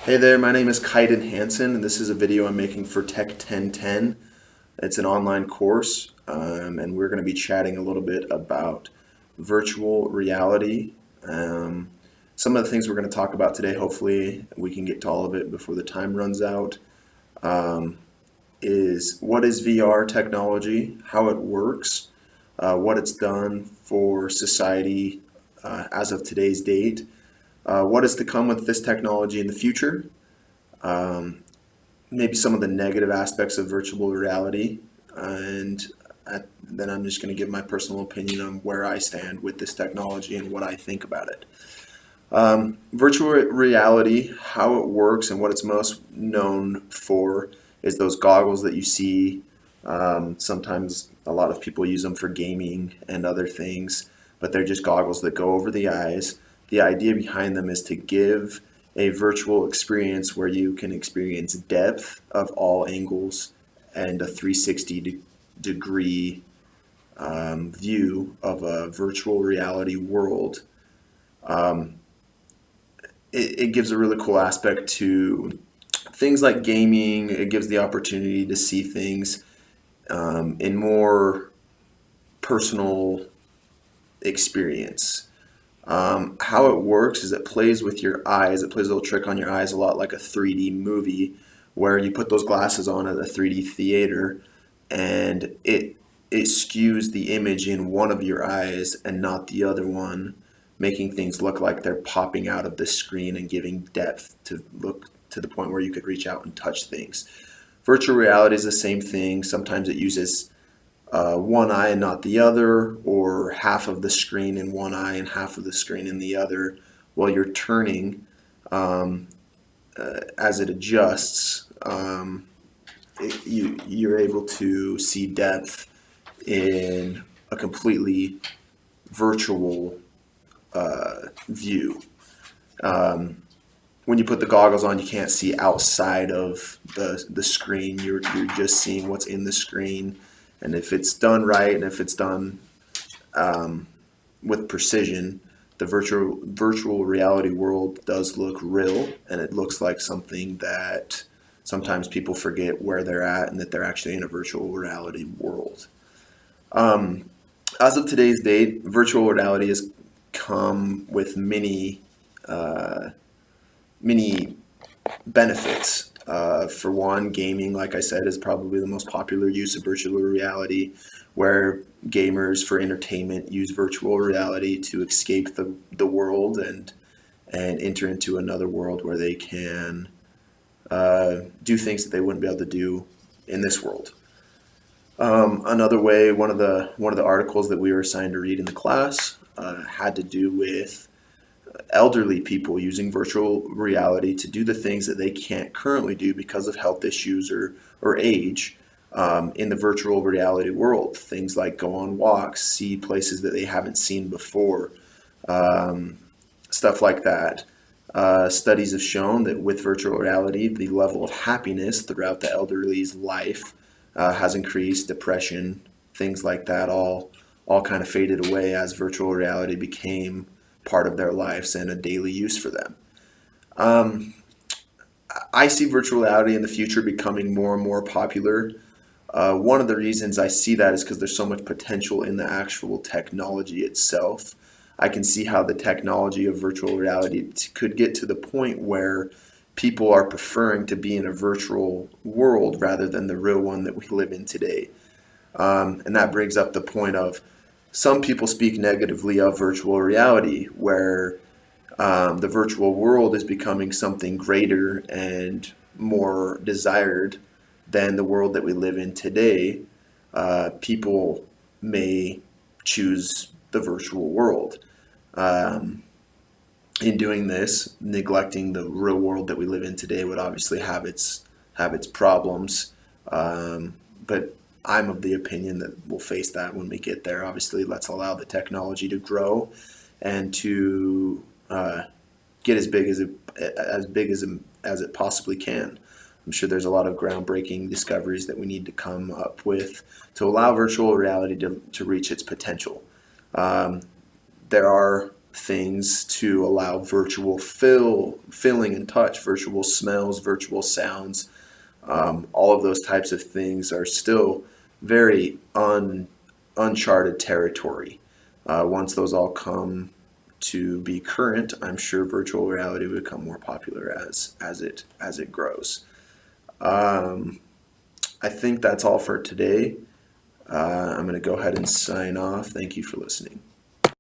Hey there, my name is Kyden Hansen, and this is a video I'm making for tech1010. It's an online course, and we're going to be chatting a little bit about virtual reality. Some of the things we're going to talk about today, hopefully we can get to all of it before the time runs out, is what is VR technology, how it works, what it's done for society as of today's date, what is to come with this technology in the future, maybe some of the negative aspects of virtual reality, and then I'm just going to give my personal opinion on where I stand with this technology and what I think about it. Virtual reality, how it works and what it's most known for is those goggles that you see. Sometimes a lot of people use them for gaming and other things, but they're just goggles that go over the eyes. The idea behind them is to give a virtual experience where you can experience depth of all angles and a 360-degree view of a virtual reality world. It gives a really cool aspect to things like gaming. It gives the opportunity to see things in more personal experience. How it works is it plays with your eyes. It plays a little trick on your eyes, a lot like a 3D movie, where you put those glasses on at a 3D theater, and it skews the image in one of your eyes and not the other one, making things look like they're popping out of the screen and giving depth to look to the point where you could reach out and touch things. Virtual reality is the same thing. Sometimes it uses one eye and not the other, or half of the screen in one eye and half of the screen in the other while you're turning. As it adjusts, you're able to see depth in a completely virtual view. When you put the goggles on, you can't see outside of the screen. You're just seeing what's in the screen. And if it's done right, and if it's done with precision, the virtual reality world does look real, and it looks like something that sometimes people forget where they're at and that they're actually in a virtual reality world. As of today's date, virtual reality has come with many benefits. For one, gaming, like I said, is probably the most popular use of virtual reality, where gamers for entertainment use virtual reality to escape the world and enter into another world where they can do things that they wouldn't be able to do in this world. Another way, one of the articles that we were assigned to read in the class had to do with elderly people using virtual reality to do the things that they can't currently do because of health issues or age in the virtual reality world. Things like go on walks, see places that they haven't seen before, stuff like that. Studies have shown that with virtual reality, the level of happiness throughout the elderly's life has increased. Depression, things like that, all kind of faded away as virtual reality became part of their lives and a daily use for them. I see virtual reality in the future becoming more and more popular. One of the reasons I see that is because there's so much potential in the actual technology itself. I can see how the technology of virtual reality could get to the point where people are preferring to be in a virtual world rather than the real one that we live in today. And that brings up the point of some people speak negatively of virtual reality, where the virtual world is becoming something greater and more desired than the world that we live in today. People may choose the virtual world. In doing this, neglecting the real world that we live in today would obviously have its problems, but I'm of the opinion that we'll face that when we get there. Obviously, let's allow the technology to grow and to get as big as it possibly can. I'm sure there's a lot of groundbreaking discoveries that we need to come up with to allow virtual reality to reach its potential. There are things to allow virtual feeling and touch, virtual smells, virtual sounds. All of those types of things are still very uncharted territory. Once those all come to be current, I'm sure virtual reality will become more popular as it grows. I think that's all for today. I'm going to go ahead and sign off. Thank you for listening.